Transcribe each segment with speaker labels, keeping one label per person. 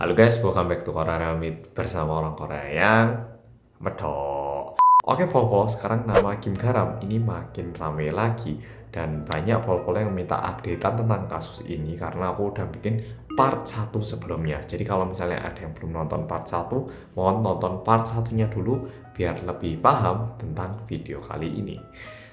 Speaker 1: Halo guys, welcome back to Korea Ramit bersama orang Korea yang medok. Oke Pol-Pol, sekarang nama Kim Garam ini makin rame lagi dan banyak Pol-Pol yang minta updatean tentang kasus ini karena aku udah bikin part 1 sebelumnya. Jadi kalau misalnya ada yang belum nonton part 1, mohon nonton part 1-nya dulu biar lebih paham tentang video kali ini.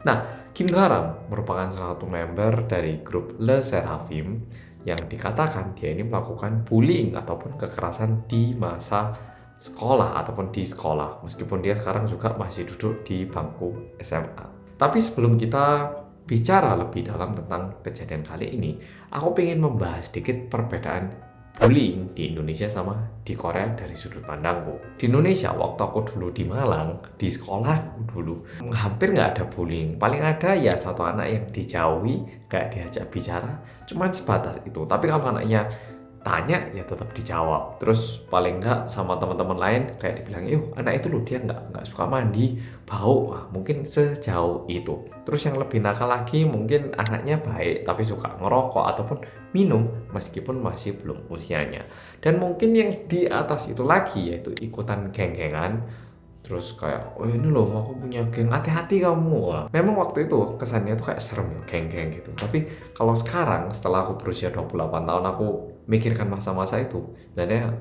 Speaker 1: Nah, Kim Garam merupakan salah satu member dari grup Le Sserafim yang dikatakan dia ini melakukan bullying ataupun kekerasan di masa sekolah ataupun di sekolah, meskipun dia sekarang juga masih duduk di bangku SMA. Tapi sebelum kita bicara lebih dalam tentang kejadian kali ini, aku ingin membahas sedikit perbedaan bullying di Indonesia sama di Korea dari sudut pandangku. Di Indonesia, waktu aku dulu di Malang, di sekolahku dulu, hampir nggak ada bullying. Paling ada ya satu anak yang dijauhi, nggak diajak bicara, cuman sebatas itu. Tapi kalau anaknya tanya ya tetap dijawab. Terus paling nggak sama teman-teman lain kayak dibilang, yuk anak itu loh dia nggak suka mandi, bau. Wah, mungkin sejauh itu. Terus yang lebih nakal lagi mungkin anaknya baik tapi suka ngerokok ataupun minum meskipun masih belum usianya. Dan mungkin yang di atas itu lagi yaitu ikutan geng-gengan. Terus kayak, oh ini loh aku punya geng, hati-hati kamu. Wah, memang waktu itu kesannya tuh kayak serem ya, geng-geng gitu. Tapi kalau sekarang setelah aku berusia 28 tahun aku mikirkan masa-masa itu. Dan ya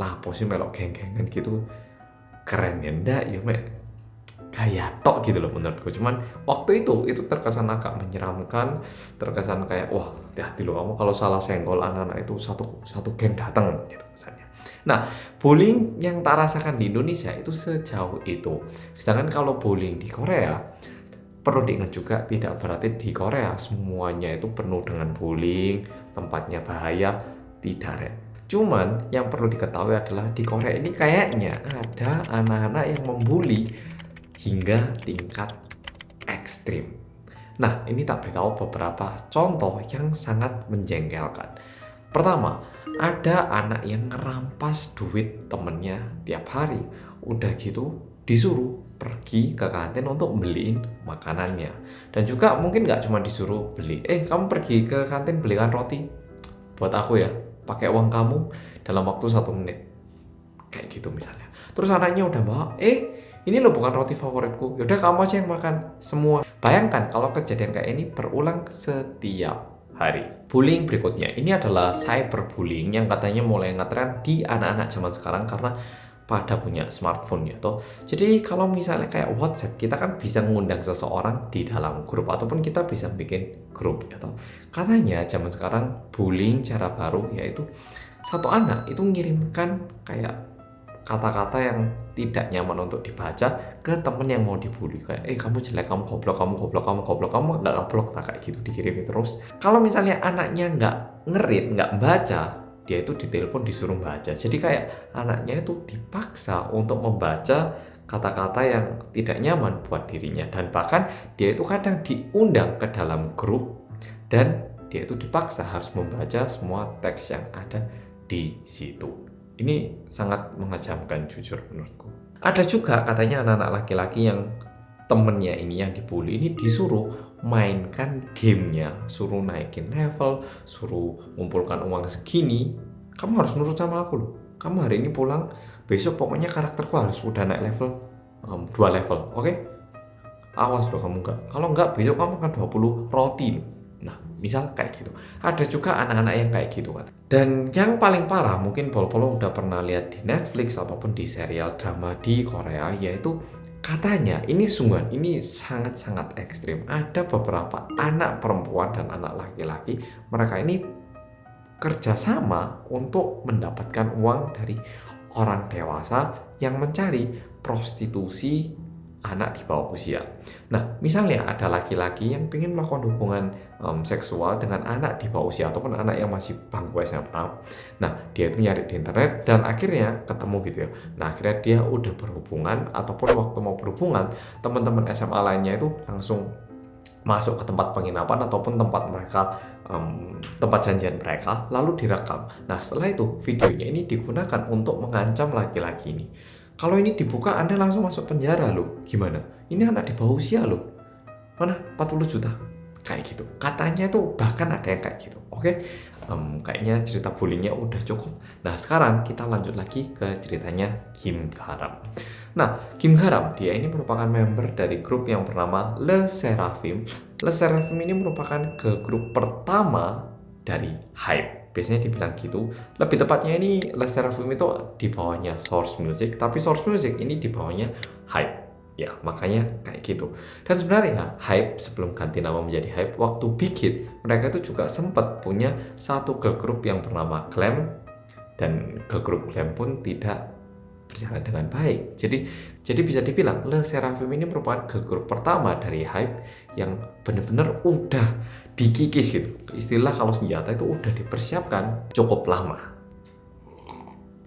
Speaker 1: lah apa sih melok geng-gengan gitu. Keren ya, ndak ya mek. Gaya tok gitu loh menurutku. Cuman waktu itu terkesan agak menyeramkan, terkesan kayak wah hati-hati loh kamu kalau salah senggol anak-anak itu satu geng datang gitu kesannya. Nah, bullying yang tak rasakan di Indonesia itu sejauh itu. Sedangkan kalau bullying di Korea, perlu diingat juga tidak berarti di Korea semuanya itu penuh dengan bullying, tempatnya bahaya, tidak Ren. Cuman yang perlu diketahui adalah di Korea ini kayaknya ada anak-anak yang membuli hingga tingkat ekstrim. Nah, ini tak beritahu beberapa contoh yang sangat menjengkelkan. Pertama, ada anak yang ngerampas duit temennya tiap hari. Udah gitu, disuruh pergi ke kantin untuk beliin makanannya. Dan juga mungkin nggak cuma disuruh beli, kamu pergi ke kantin belikan roti buat aku ya, pakai uang kamu dalam waktu 1 menit. Kayak gitu misalnya. Terus anaknya udah bawa, ini loh bukan roti favoritku. Yaudah kamu aja yang makan semua. Bayangkan kalau kejadian kayak ini berulang setiap hari. Bullying berikutnya, ini adalah cyberbullying yang katanya mulai ngetren di anak-anak zaman sekarang karena pada punya smartphone ya toh. Jadi kalau misalnya kayak WhatsApp, kita kan bisa mengundang seseorang di dalam grup ataupun kita bisa bikin grup ya toh. Katanya zaman sekarang bullying cara baru yaitu satu anak itu mengirimkan kayak kata-kata yang tidak nyaman untuk dibaca ke temen yang mau dibully kayak kamu jelek, kamu goblok, kamu goblok, kamu goblok, kamu nggak goblok, nah kayak gitu dikirimin terus. Kalau misalnya anaknya nggak ngerit, nggak baca, dia itu ditelepon disuruh baca. Jadi kayak anaknya itu dipaksa untuk membaca kata-kata yang tidak nyaman buat dirinya dan bahkan dia itu kadang diundang ke dalam grup dan dia itu dipaksa harus membaca semua teks yang ada di situ. Ini sangat mengejamkan jujur menurutku. Ada juga katanya anak-anak laki-laki yang temennya ini yang dibully ini disuruh mainkan gamenya, suruh naikin level, suruh ngumpulkan uang segini. Kamu harus nurut sama aku loh. Kamu hari ini pulang, besok pokoknya karakterku harus udah naik level 2 level, oke? Awas loh kamu enggak. Kalau enggak besok kamu akan 20 roti loh. Nah, misal kayak gitu. Ada juga anak-anak yang kayak gitu kan. Dan yang paling parah mungkin Pol-Pol udah pernah lihat di Netflix ataupun di serial drama di Korea yaitu katanya ini sungguhan ini sangat-sangat ekstrim. Ada beberapa anak perempuan dan anak laki-laki mereka ini kerjasama untuk mendapatkan uang dari orang dewasa yang mencari prostitusi anak di bawah usia. Nah, misalnya ada laki-laki yang ingin melakukan hubungan seksual dengan anak di bawah usia ataupun anak yang masih bangku SMA. Nah, dia itu nyari di internet dan akhirnya ketemu gitu ya. Nah, akhirnya dia udah berhubungan ataupun waktu mau berhubungan, teman-teman SMA lainnya itu langsung masuk ke tempat penginapan ataupun tempat mereka tempat janjian mereka lalu direkam. Nah, setelah itu videonya ini digunakan untuk mengancam laki-laki ini. Kalau ini dibuka Anda langsung masuk penjara loh. Gimana? Ini anak di bawah usia loh. Mana 40 juta? kayak gitu. Katanya tuh bahkan ada yang kayak gitu. Oke, kayaknya cerita bullyingnya udah cukup. Nah sekarang kita lanjut lagi ke ceritanya Kim Garam. Nah, Kim Garam dia ini merupakan member dari grup yang bernama Le Sserafim. Le Sserafim ini merupakan girl group pertama dari HYBE. Biasanya dibilang gitu. Lebih tepatnya ini Le Sserafim itu di bawahnya Source Music, tapi Source Music ini di bawahnya HYBE. Ya, makanya kayak gitu. Dan sebenarnya HYBE sebelum ganti nama menjadi HYBE, waktu Big Hit, mereka itu juga sempat punya satu girl group yang bernama Glam, dan girl group Glam pun tidak berjalan dengan baik. Jadi bisa dibilang Le Sserafim ini merupakan girl group pertama dari HYBE yang benar-benar udah dikikis gitu. Istilah kalau senjata itu udah dipersiapkan cukup lama.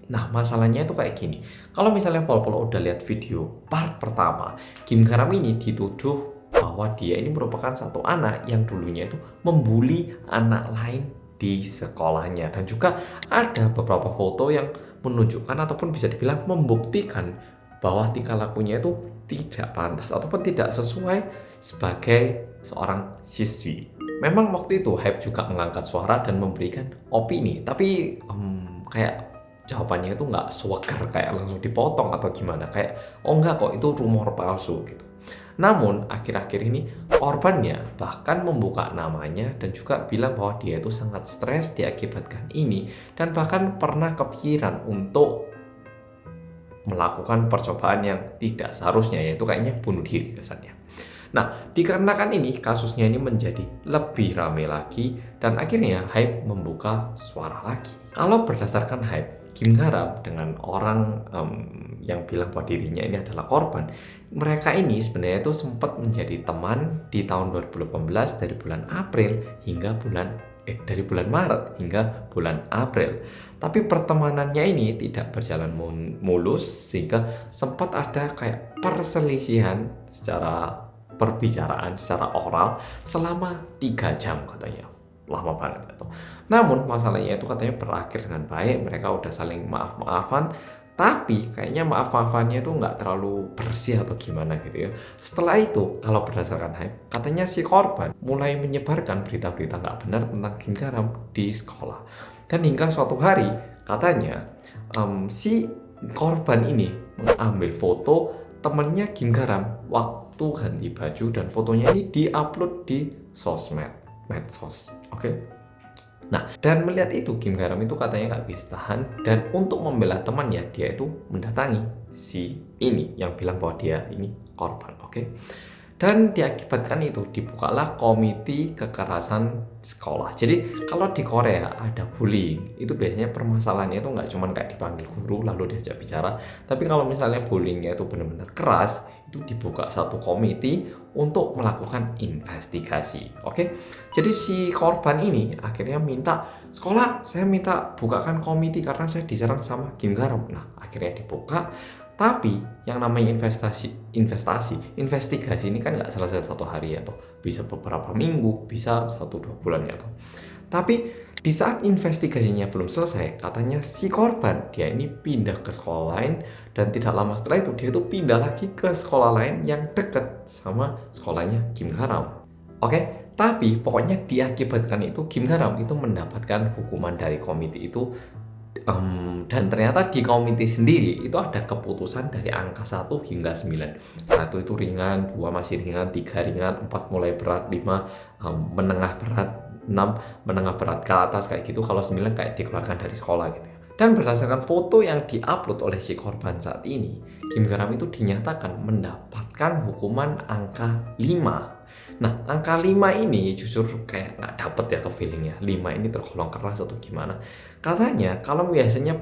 Speaker 1: Nah, masalahnya itu kayak gini. Kalau misalnya Pol udah lihat video part pertama, Kim Garam ini dituduh bahwa dia ini merupakan satu anak yang dulunya itu membuli anak lain di sekolahnya. Dan juga ada beberapa foto yang menunjukkan ataupun bisa dibilang membuktikan bahwa tingkah lakunya itu tidak pantas ataupun tidak sesuai sebagai seorang siswi. Memang waktu itu HYBE juga mengangkat suara dan memberikan opini, tapi kayak jawabannya itu nggak swagger, kayak langsung dipotong atau gimana, kayak oh enggak kok, itu rumor palsu gitu. Namun akhir-akhir ini korbannya bahkan membuka namanya dan juga bilang bahwa dia itu sangat stres diakibatkan ini, dan bahkan pernah kepikiran untuk melakukan percobaan yang tidak seharusnya, yaitu kayaknya bunuh diri kesannya. Nah, dikarenakan ini kasusnya ini menjadi lebih ramai lagi dan akhirnya HYBE membuka suara lagi. Kalau berdasarkan HYBE, Kim Garam dengan orang yang bilang bahwa dirinya ini adalah korban, mereka ini sebenarnya itu sempat menjadi teman di tahun 2018 dari bulan Maret hingga bulan April. Tapi pertemanannya ini tidak berjalan mulus sehingga sempat ada kayak perselisihan secara perbicaraan secara oral selama 3 jam katanya. Lama banget itu. Namun masalahnya itu katanya berakhir dengan baik, mereka udah saling maaf-maafan, tapi kayaknya maaf-maafannya itu nggak terlalu bersih atau gimana gitu ya. Setelah itu, kalau berdasarkan HYBE, katanya si korban mulai menyebarkan berita-berita nggak benar tentang Kim Garam di sekolah. Dan hingga suatu hari, katanya si korban ini mengambil foto temennya Kim Garam waktu ganti baju, dan fotonya ini diupload di medsos. Oke. Nah, dan melihat itu Kim Garam itu katanya nggak bisa tahan, dan untuk membela temannya dia itu mendatangi si ini yang bilang bahwa dia ini korban. Oke. Dan diakibatkan itu dibukalah komite kekerasan sekolah. Jadi kalau di Korea ada bullying, itu biasanya permasalahannya itu nggak cuma kayak dipanggil guru lalu diajak bicara, tapi kalau misalnya bullyingnya itu benar-benar keras, itu dibuka satu komite untuk melakukan investigasi. Oke, jadi si korban ini akhirnya minta, sekolah saya minta bukakan komite karena saya diserang sama Kim Garam. Nah, akhirnya dibuka. Tapi yang namanya investigasi ini kan nggak selesai satu hari ya toh, bisa beberapa minggu, bisa 1-2 bulan ya toh. Tapi di saat investigasinya belum selesai, katanya si korban dia ini pindah ke sekolah lain, dan tidak lama setelah itu dia tuh pindah lagi ke sekolah lain yang deket sama sekolahnya Kim Garam. Oke, tapi pokoknya diakibatkan itu Kim Garam itu mendapatkan hukuman dari komite itu. Dan ternyata di komite sendiri itu ada keputusan dari angka 1 hingga 9. 1 itu ringan, 2 masih ringan, 3 ringan, 4 mulai berat, 5 menengah berat, 6 menengah berat ke atas kayak gitu. Kalau 9 kayak dikeluarkan dari sekolah gitu ya. Dan berdasarkan foto yang diupload oleh si korban saat ini, Kim Garam itu dinyatakan mendapatkan hukuman angka 5. Nah, angka 5 ini jujur kayak nggak dapet ya atau feelingnya. 5 ini tergolong keras atau gimana. Katanya kalau biasanya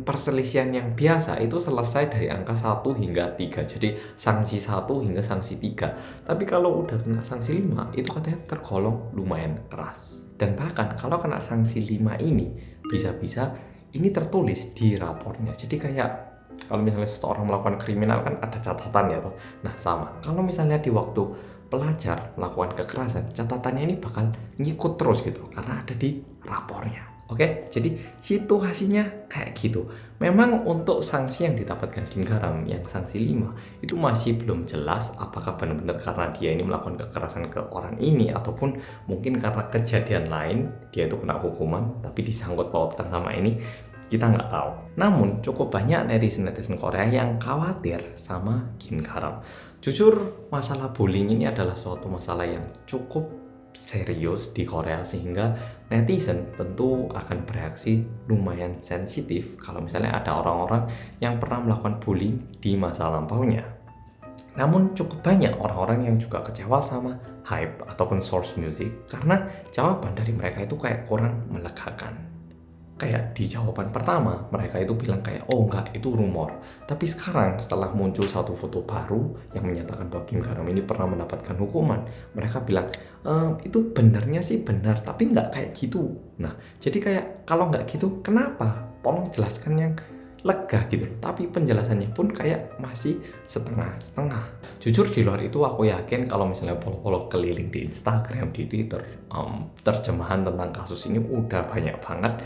Speaker 1: perselisihan yang biasa itu selesai dari angka 1 hingga 3. Jadi sanksi 1 hingga sanksi 3. Tapi kalau udah kena sanksi 5, itu katanya tergolong lumayan keras. Dan bahkan kalau kena sanksi 5 ini, bisa-bisa ini tertulis di rapornya. Jadi kayak kalau misalnya seseorang melakukan kriminal kan ada catatan ya toh. Nah, sama. Kalau misalnya di waktu pelajar melakukan kekerasan, catatannya ini bakal ngikut terus gitu karena ada di rapornya. Oke, jadi situasinya kayak gitu. Memang untuk sanksi yang didapatkan Kim Garam yang sanksi 5 itu masih belum jelas apakah benar-benar karena dia ini melakukan kekerasan ke orang ini ataupun mungkin karena kejadian lain dia itu kena hukuman tapi disangkut pautkan sama ini, kita nggak tahu. Namun cukup banyak netizen-netizen Korea yang khawatir sama Kim Garam. Jujur masalah bullying ini adalah suatu masalah yang cukup serius di Korea sehingga netizen tentu akan bereaksi lumayan sensitif kalau misalnya ada orang-orang yang pernah melakukan bullying di masa lampaunya. Namun cukup banyak orang-orang yang juga kecewa sama Hype ataupun Source Music karena jawaban dari mereka itu kayak kurang melegakan. Kayak di jawaban pertama mereka itu bilang kayak oh enggak itu rumor, tapi sekarang setelah muncul satu foto baru yang menyatakan bahwa Kim Garam ini pernah mendapatkan hukuman, mereka bilang itu benernya sih benar tapi nggak kayak gitu. Nah jadi kayak kalau nggak gitu kenapa, tolong jelaskan yang lega gitu. Tapi penjelasannya pun kayak masih setengah-setengah. Jujur di luar itu aku yakin kalau misalnya follow-follow keliling di Instagram, di Twitter, terjemahan tentang kasus ini udah banyak banget.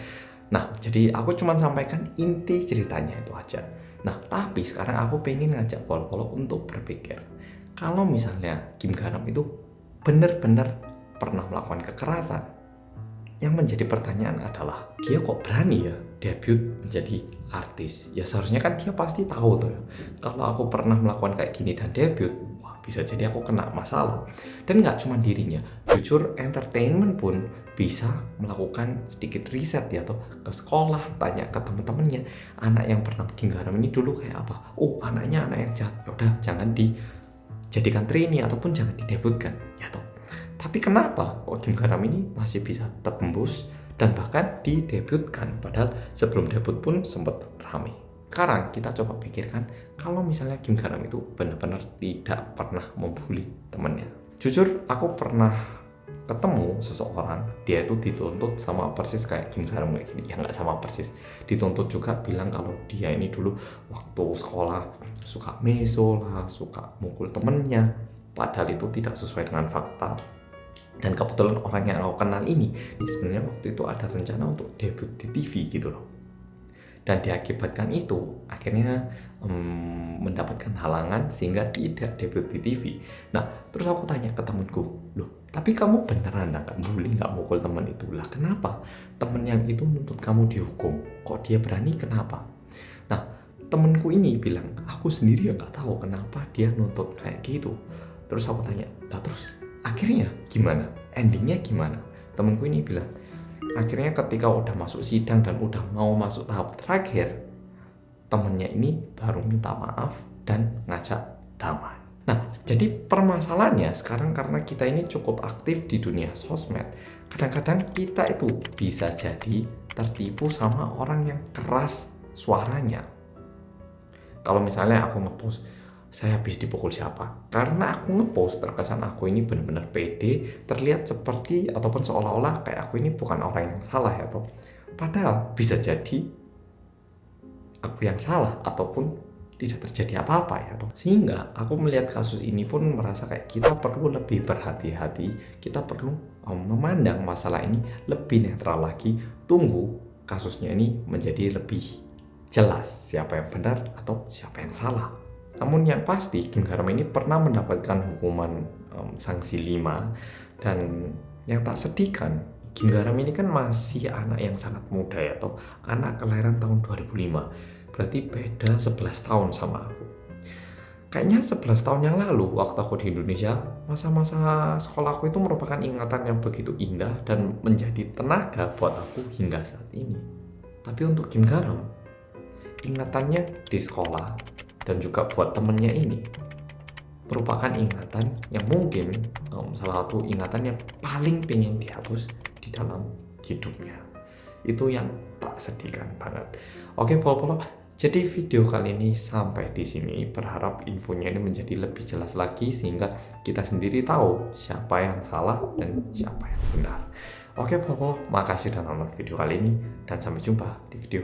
Speaker 1: Nah, jadi aku cuma sampaikan inti ceritanya itu aja. Nah, tapi sekarang aku pengen ngajak Polo-Polo untuk berpikir. Kalau misalnya Kim Garam itu benar-benar pernah melakukan kekerasan, yang menjadi pertanyaan adalah, dia kok berani ya debut menjadi artis? Ya seharusnya kan dia pasti tahu tuh ya. Kalau aku pernah melakukan kayak gini dan debut, wah bisa jadi aku kena masalah. Dan nggak cuma dirinya, jujur entertainment pun bisa melakukan sedikit riset ya tuh ke sekolah, tanya ke temen-temennya anak yang pernah Kim Garam ini dulu kayak apa. Oh anaknya anak yang jahat, yaudah jangan dijadikan trainee ataupun jangan didebutkan ya toh. Tapi kenapa kok Kim Garam ini masih bisa tembus dan bahkan didebutkan padahal sebelum debut pun sempat ramai. Sekarang kita coba pikirkan kalau misalnya Kim Garam itu benar-benar tidak pernah membuli temannya. Jujur aku pernah ketemu seseorang, dia itu dituntut sama persis kayak Kim Garam kayak gini. Ya nggak sama persis, dituntut juga bilang kalau dia ini dulu waktu sekolah suka meso lah, suka mukul temennya, padahal itu tidak sesuai dengan fakta. Dan kebetulan orang yang aku kenal ini sebenarnya waktu itu ada rencana untuk debut di TV gitu loh. Dan diakibatkan itu akhirnya mendapatkan halangan sehingga tidak debut di TV. Nah terus aku tanya ke temenku, loh tapi kamu beneran nggak bully, nggak mukul temen itu? Lah kenapa temen yang itu nuntut kamu dihukum, kok dia berani, kenapa? Nah temenku ini bilang aku sendiri ya nggak tahu kenapa dia nuntut kayak gitu. Terus aku tanya, lah terus akhirnya gimana, endingnya gimana? Temenku ini bilang akhirnya ketika udah masuk sidang dan udah mau masuk tahap terakhir, temennya ini baru minta maaf dan ngajak damai. Nah, jadi permasalahannya sekarang karena kita ini cukup aktif di dunia sosmed, kadang-kadang kita itu bisa jadi tertipu sama orang yang keras suaranya. Kalau misalnya aku ngepost, saya habis dipukul siapa? Karena aku ngepost terkesan aku ini benar-benar pede, terlihat seperti ataupun seolah-olah kayak aku ini bukan orang yang salah ya toh. Padahal bisa jadi aku yang salah ataupun tidak terjadi apa-apa ya toh. Sehingga aku melihat kasus ini pun merasa kayak kita perlu lebih berhati-hati, kita perlu memandang masalah ini lebih netral lagi, tunggu kasusnya ini menjadi lebih jelas siapa yang benar atau siapa yang salah. Namun yang pasti Kim Garam ini pernah mendapatkan hukuman sanksi 5 dan yang tak sedihkan Kim Garam ini kan masih anak yang sangat muda ya toh, anak kelahiran tahun 2005. Berarti beda 11 tahun sama aku. Kayaknya 11 tahun yang lalu waktu aku di Indonesia, masa-masa sekolahku itu merupakan ingatan yang begitu indah dan menjadi tenaga buat aku hingga saat ini. Tapi untuk Kim Garam, ingatannya di sekolah dan juga buat temennya ini merupakan ingatan yang mungkin salah satu ingatan yang paling pengen dihapus di dalam hidupnya. Itu yang tak sedihkan banget. Oke, Polo-Polo, jadi video kali ini sampai di sini. Berharap infonya ini menjadi lebih jelas lagi sehingga kita sendiri tahu siapa yang salah dan siapa yang benar. Oke, Polo-Polo, makasih sudah nonton video kali ini dan sampai jumpa di video